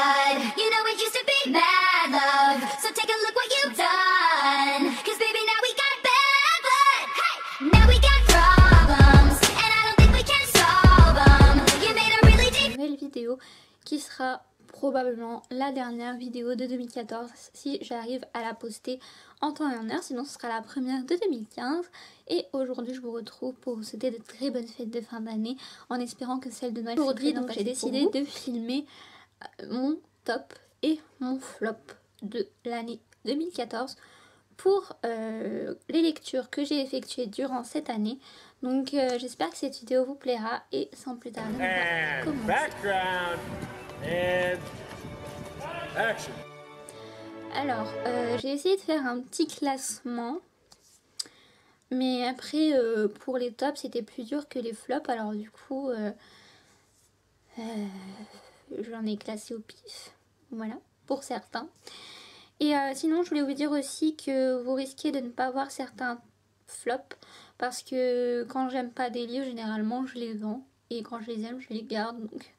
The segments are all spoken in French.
blood. You know it used to be mad love. So take a look what you've done. Cause baby now we got bad blood. Hey! Now we got problems. And I don't think we can solve them. You made a really deep nouvelle vidéo qui sera probablement la dernière vidéo de 2014 si j'arrive à la poster en temps et en heure, sinon ce sera la première de 2015. Et aujourd'hui je vous retrouve pour vous souhaiter de très bonnes fêtes de fin d'année en espérant que celle de Noël. Aujourd'hui donc j'ai décidé de filmer mon top et mon flop de l'année 2014 pour les lectures que j'ai effectuées durant cette année. Donc j'espère que cette vidéo vous plaira et sans plus tarder on va commencer. And action. Alors, j'ai essayé de faire un petit classement, mais après, pour les tops, c'était plus dur que les flops, alors du coup, j'en ai classé au pif, voilà, pour certains. Et sinon, je voulais vous dire aussi que vous risquez de ne pas voir certains flops, parce que quand j'aime pas des livres, généralement, je les vends. Et quand je les aime, je les garde, donc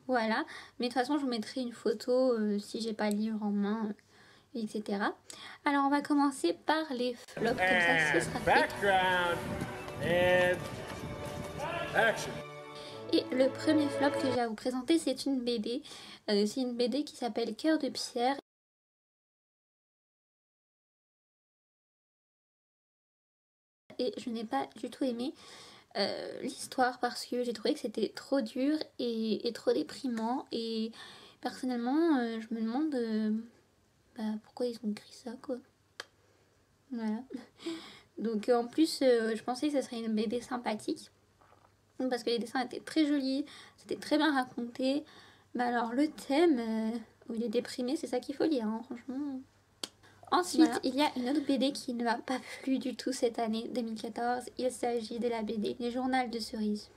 voilà. Mais de toute façon, je vous mettrai une photo si j'ai pas le livre en main, etc. Alors, on va commencer par les flops, comme ça, ce sera fait. And action. Et le premier flop que j'ai à vous présenter, c'est une BD. C'est une BD qui s'appelle Cœur de pierre. Et je n'ai pas du tout aimé l'histoire parce que j'ai trouvé que c'était trop dur et trop déprimant. Et personnellement, je me demande pourquoi ils ont écrit ça, quoi. Voilà. Donc en plus, je pensais que ce serait une BD sympathique. Parce que les dessins étaient très jolis, c'était très bien raconté. Mais alors le thème, où il est déprimé, c'est ça qu'il faut lire, hein, franchement. Ensuite, voilà. Il y a une autre BD qui ne m'a pas plu du tout cette année 2014. Il s'agit de la BD Les Journaux de Cerise.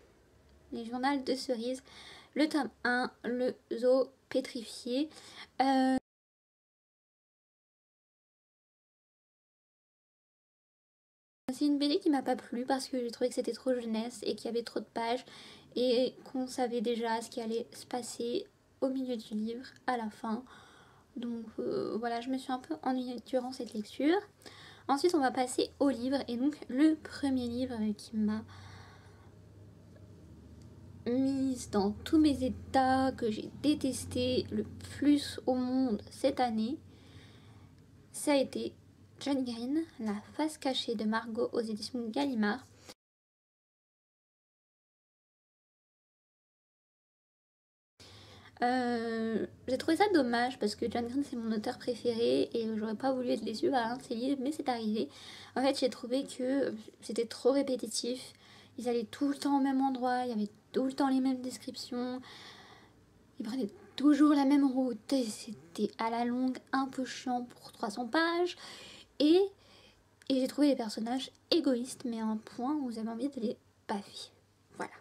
Les Journaux de Cerise, le tome 1, le zoo pétrifié. C'est une BD qui m'a pas plu parce que j'ai trouvé que c'était trop jeunesse et qu'il y avait trop de pages et qu'on savait déjà ce qui allait se passer au milieu du livre, à la fin. Donc voilà, je me suis un peu ennuyée durant cette lecture. Ensuite, on va passer au livre. Et donc, le premier livre qui m'a mise dans tous mes états, que j'ai détesté le plus au monde cette année, ça a été John Green, La face cachée de Margot aux éditions Gallimard. J'ai trouvé ça dommage parce que John Green c'est mon auteur préféré et j'aurais pas voulu être déçue par un de ses livres, mais c'est arrivé. En fait, j'ai trouvé que c'était trop répétitif. Ils allaient tout le temps au même endroit, il y avait tout le temps les mêmes descriptions. Ils prenaient toujours la même route et c'était à la longue un peu chiant pour 300 pages. Et j'ai trouvé les personnages égoïstes, mais à un point où vous avez envie de les baffer. Voilà.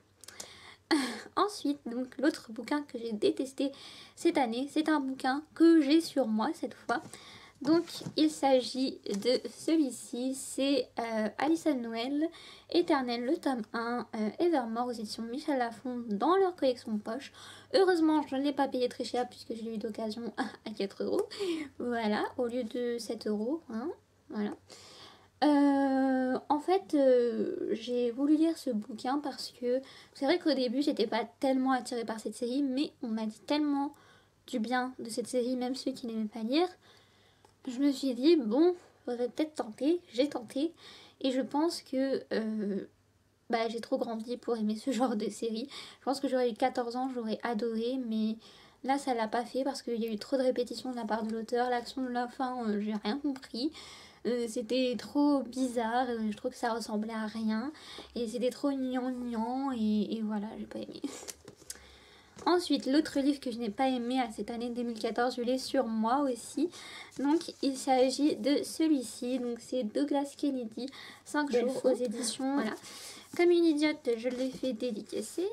Ensuite, donc l'autre bouquin que j'ai détesté cette année, c'est un bouquin que j'ai sur moi cette fois. Donc il s'agit de celui-ci, c'est Alison Noël, Éternel, le tome 1, Evermore aux éditions Michel Lafon dans leur collection poche. Heureusement, je ne l'ai pas payé très cher puisque je l'ai eu d'occasion à 4 €. Voilà, au lieu de 7 €, hein, voilà. En fait, j'ai voulu lire ce bouquin parce que c'est vrai qu'au début j'étais pas tellement attirée par cette série, mais on m'a dit tellement du bien de cette série, même ceux qui n'aimaient pas lire. Je me suis dit bon, faudrait peut-être tenter. J'ai tenté et je pense que j'ai trop grandi pour aimer ce genre de série. Je pense que j'aurais eu 14 ans, j'aurais adoré, mais là ça l'a pas fait parce qu'il y a eu trop de répétitions de la part de l'auteur. L'action de la fin, j'ai rien compris. C'était trop bizarre, je trouve que ça ressemblait à rien et c'était trop gnangnan et voilà, j'ai pas aimé. Ensuite, l'autre livre que je n'ai pas aimé à cette année 2014, je l'ai sur moi aussi. Donc il s'agit de celui-ci, donc c'est Douglas Kennedy, 5 jours aux éditions, voilà. Comme une idiote, je l'ai fait dédicacer.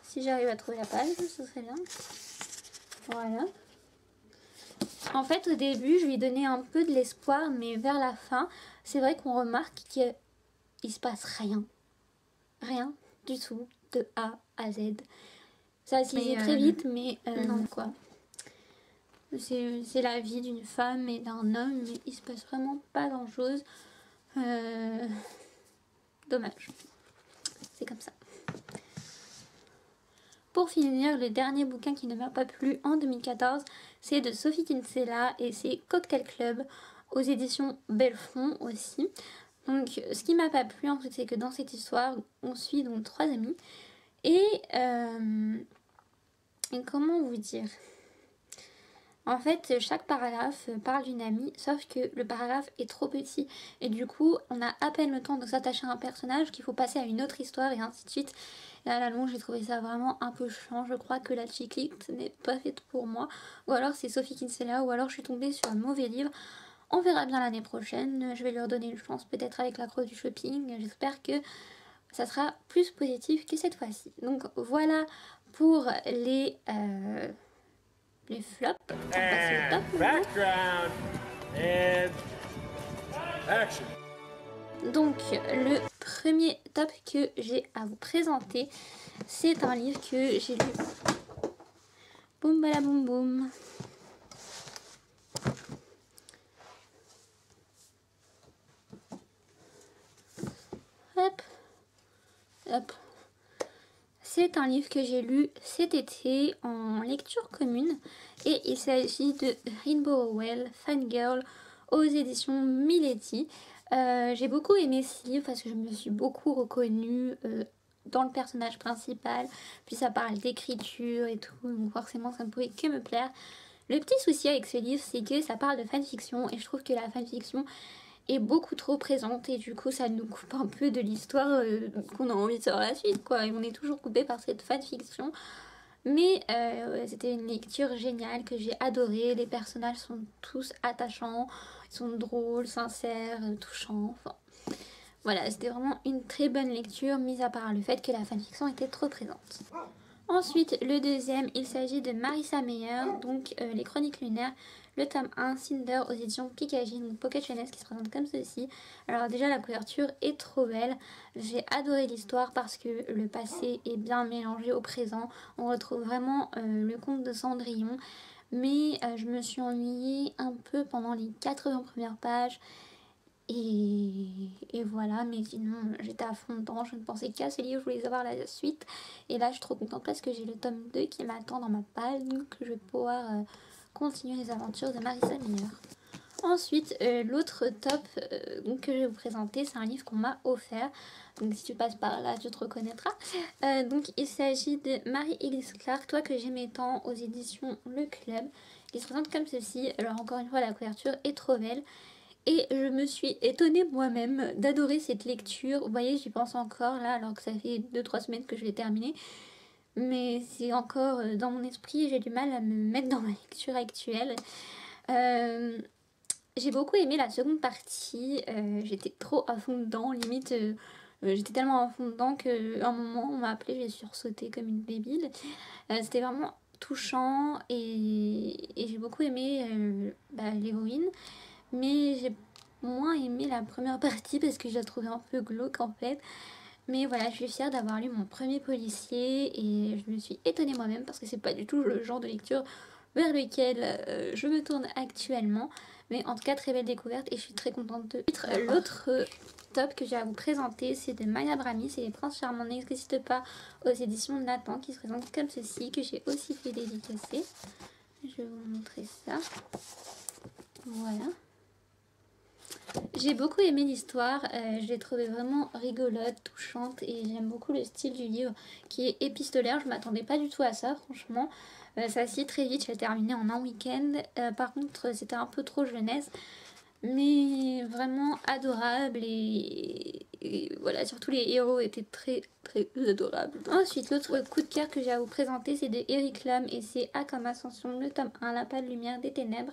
Si j'arrive à trouver la page, ce serait bien. Voilà. En fait, au début, je lui donnais un peu de l'espoir, mais vers la fin, c'est vrai qu'on remarque qu'il se passe rien. Rien du tout, de A à Z. Ça se lisait Mais, très vite, mais non mhm. quoi. C'est la vie d'une femme et d'un homme, mais il se passe vraiment pas grand chose. Dommage. C'est comme ça. Pour finir, le dernier bouquin qui ne m'a pas plu en 2014, c'est de Sophie Kinsella et c'est Cocktail Club aux éditions Belfond aussi. Donc ce qui m'a pas plu en fait, c'est que dans cette histoire, on suit donc 3 amis et comment vous dire, en fait, chaque paragraphe parle d'une amie, sauf que le paragraphe est trop petit. Et du coup, on a à peine le temps de s'attacher à un personnage qu'il faut passer à une autre histoire et ainsi de suite. Et à la longue, j'ai trouvé ça vraiment un peu chiant. Je crois que la chiclite n'est pas faite pour moi. Ou alors c'est Sophie Kinsella, ou alors je suis tombée sur un mauvais livre. On verra bien l'année prochaine. Je vais leur donner une chance, peut-être avec la croix du shopping. J'espère que ça sera plus positif que cette fois-ci. Donc voilà pour les flops. On va passer au top And maintenant. background. And action. Donc le premier top que j'ai à vous présenter, c'est un livre que j'ai lu. Boum bala boum boum. Hop. Hop. C'est un livre que j'ai lu cet été en lecture commune et il s'agit de Rainbow Rowell, Fangirl aux éditions Milady. J'ai beaucoup aimé ce livre parce que je me suis beaucoup reconnue dans le personnage principal, puis ça parle d'écriture et tout, donc forcément ça ne pouvait que me plaire. Le petit souci avec ce livre, c'est que ça parle de fanfiction et je trouve que la fanfiction est beaucoup trop présente et du coup ça nous coupe un peu de l'histoire qu'on a envie de savoir la suite quoi, et on est toujours coupé par cette fanfiction. Mais c'était une lecture géniale que j'ai adorée. Les personnages sont tous attachants, ils sont drôles, sincères, touchants. Enfin, voilà, c'était vraiment une très bonne lecture, mis à part le fait que la fanfiction était trop présente. Ensuite, le deuxième, il s'agit de Marissa Meyer, donc Les Chroniques Lunaires, le tome 1, Cinder aux éditions Pikaji, donc Pocket Jeunesse qui se présente comme ceci. Alors déjà, la couverture est trop belle. J'ai adoré l'histoire parce que le passé est bien mélangé au présent. On retrouve vraiment le conte de Cendrillon. Mais je me suis ennuyée un peu pendant les 80 premières pages. Et voilà, mais sinon j'étais à fond dedans, je ne pensais qu'à ce livre, je voulais savoir la suite. Et là je suis trop contente parce que j'ai le tome 2 qui m'attend dans ma palle, donc je vais pouvoir continuer les aventures de Marissa Meyer. Ensuite, l'autre top que je vais vous présenter, c'est un livre qu'on m'a offert. Donc si tu passes par là, tu te reconnaîtras. Donc il s'agit de Marie-Élise Clark, Toi que j'aimais tant, aux éditions Le Club. Il se présente comme ceci. Alors encore une fois, la couverture est trop belle. Et je me suis étonnée moi-même d'adorer cette lecture. Vous voyez, j'y pense encore là, alors que ça fait 2-3 semaines que je l'ai terminée. Mais c'est encore dans mon esprit, j'ai du mal à me mettre dans ma lecture actuelle. J'ai beaucoup aimé la seconde partie. J'étais trop à fond dedans, limite... j'étais tellement à fond dedans qu'à un moment, on m'a appelée, j'ai sursauté comme une débile. C'était vraiment touchant et j'ai beaucoup aimé l'héroïne. Mais j'ai moins aimé la première partie parce que je la trouvais un peu glauque en fait. Mais voilà, je suis fière d'avoir lu mon premier policier et je me suis étonnée moi-même parce que c'est pas du tout le genre de lecture vers lequel je me tourne actuellement. Mais en tout cas, très belle découverte et je suis très contente de... L'autre top que j'ai à vous présenter, c'est de Maya Brahmi, c'est Les Princes Charmants n'existent pas aux éditions Nathan qui se présente comme ceci, que j'ai aussi fait dédicacer. Je vais vous montrer ça. Voilà. J'ai beaucoup aimé l'histoire, je l'ai trouvée vraiment rigolote, touchante et j'aime beaucoup le style du livre qui est épistolaire, je m'attendais pas du tout à ça franchement. Ça se lit très vite, je l'ai terminé en un week-end, par contre c'était un peu trop jeunesse, mais vraiment adorable et voilà, surtout les héros étaient très très adorables. Ensuite, l'autre coup de cœur que j'ai à vous présenter, c'est de Eric Lam et c'est A comme Ascension, le tome 1, La Pâle Lumière des Ténèbres,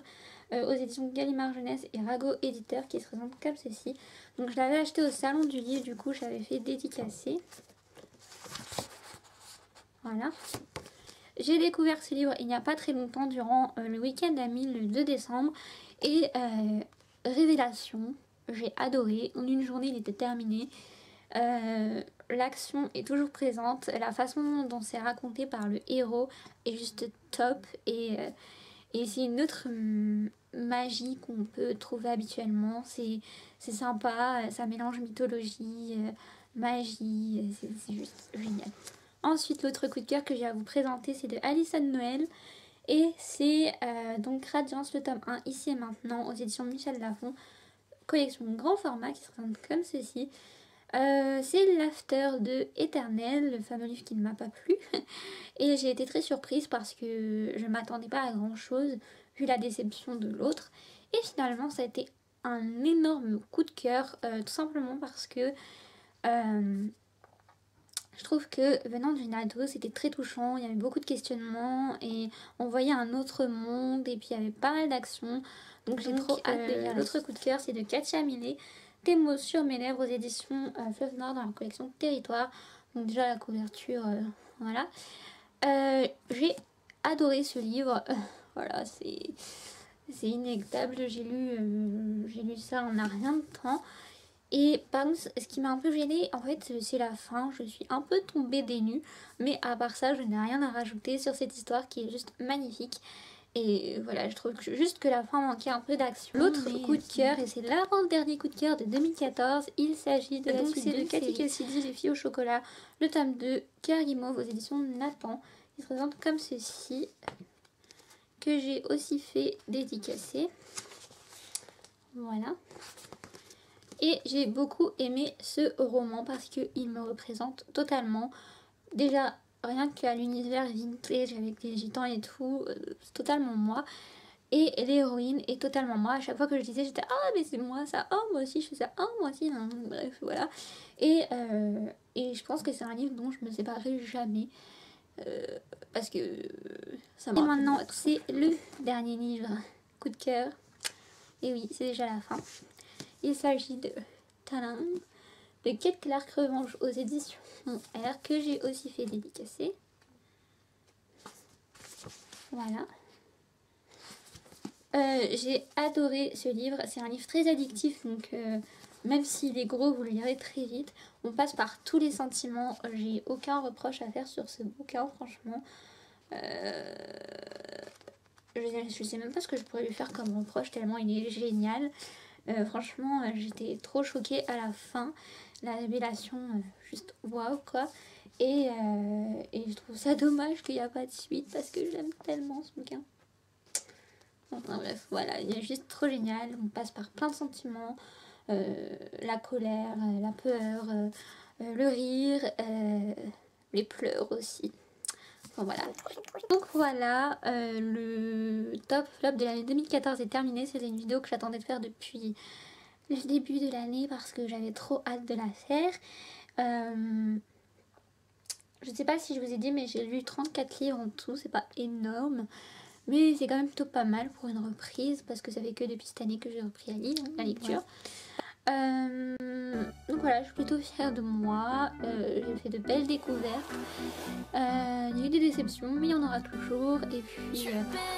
aux éditions Gallimard Jeunesse et Rago Éditeur qui se présente comme ceci. Donc je l'avais acheté au salon du livre, du coup j'avais fait dédicacer. Voilà. J'ai découvert ce livre il n'y a pas très longtemps durant le week-end d'amis le 2 décembre et révélation, j'ai adoré. En une journée il était terminé. l'action est toujours présente, la façon dont c'est raconté par le héros est juste top et c'est une autre magie qu'on peut trouver habituellement. C'est sympa, ça mélange mythologie, magie, c'est juste génial. Ensuite, l'autre coup de cœur que j'ai à vous présenter, c'est de Alison Noël. Et c'est donc Radiance, le tome 1, ici et maintenant, aux éditions Michel Lafon. Collection grand format qui se présente comme ceci. C'est l'after de Éternel, le fameux livre qui ne m'a pas plu. Et j'ai été très surprise parce que je ne m'attendais pas à grand chose, vu la déception de l'autre. Et finalement, ça a été un énorme coup de cœur, tout simplement parce que je trouve que venant d'une ado, c'était très touchant, il y avait beaucoup de questionnements et on voyait un autre monde et puis il y avait pas mal d'action. Donc j'ai trop hâte de lire. L'autre coup de cœur, c'est de Katia Millet, Tes mots sur mes lèvres, aux éditions Fleuve Nord dans la collection Territoire. Donc déjà la couverture, voilà. J'ai adoré ce livre, voilà, c'est inéluctable. J'ai lu ça en un rien de temps. Et par contre, ce qui m'a un peu gênée, en fait, c'est la fin. Je suis un peu tombée des nues. Mais à part ça, je n'ai rien à rajouter sur cette histoire qui est juste magnifique. Et voilà, je trouve juste que la fin manquait un peu d'action. L'autre coup de cœur, et c'est l'avant-dernier coup de cœur de 2014, il s'agit de la suite de Cathy Cassidy, Les filles au chocolat, le tome 2, Cœur Guimauve, aux éditions Nathan. Il se présente comme ceci, que j'ai aussi fait dédicacer. Voilà. Et j'ai beaucoup aimé ce roman parce qu'il me représente totalement. Déjà, rien qu'à l'univers vintage avec les gitans et tout, c'est totalement moi. Et l'héroïne est totalement moi. À chaque fois que je disais, j'étais « Ah, mais c'est moi ça, oh moi aussi je fais ça, oh moi aussi ». Bref, voilà. Et je pense que c'est un livre dont je me séparerai jamais. Parce que ça m'a... Et maintenant, c'est le dernier livre. Coup de cœur. Et oui, c'est déjà la fin. Il s'agit de Tadam, de Kate Clark Revanche aux éditions R, que j'ai aussi fait dédicacer. Voilà. J'ai adoré ce livre. C'est un livre très addictif, donc même s'il est gros, vous le lirez très vite. On passe par tous les sentiments. J'ai aucun reproche à faire sur ce bouquin, franchement. Je sais même pas ce que je pourrais lui faire comme reproche, tellement il est génial. Franchement, j'étais trop choquée à la fin. La révélation, juste waouh quoi. Et je trouve ça dommage qu'il n'y a pas de suite parce que j'aime tellement ce bouquin. Enfin bref, voilà, il est juste trop génial. On passe par plein de sentiments. La colère, la peur, le rire, les pleurs aussi. Enfin, voilà. Donc voilà, le top flop de l'année 2014 est terminé. C'était une vidéo que j'attendais de faire depuis le début de l'année parce que j'avais trop hâte de la faire. Je sais pas si je vous ai dit, mais j'ai lu 34 livres en tout. C'est pas énorme, mais c'est quand même plutôt pas mal pour une reprise parce que ça fait que depuis cette année que j'ai repris la lecture. Donc voilà, je suis plutôt fière de moi. J'ai fait de belles découvertes. Il y a eu des déceptions, mais il y en aura toujours. Et puis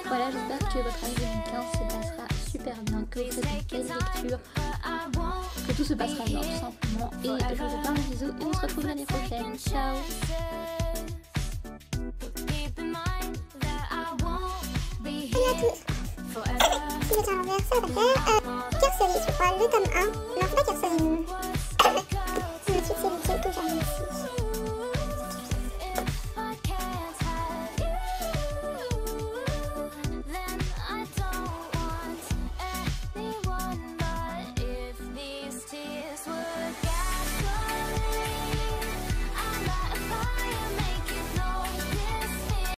voilà, j'espère que votre année 2015 se passera super bien, que vous faites une belle lecture, que tout se passera bien tout simplement. Et je vous fais plein de bisous et on se retrouve l'année prochaine. Ciao. Salut à tous. Si vous avez un anniversaire à faire, Cœur Cerise, je crois, le tome 1. Non, c'est pas Cœur Cerise.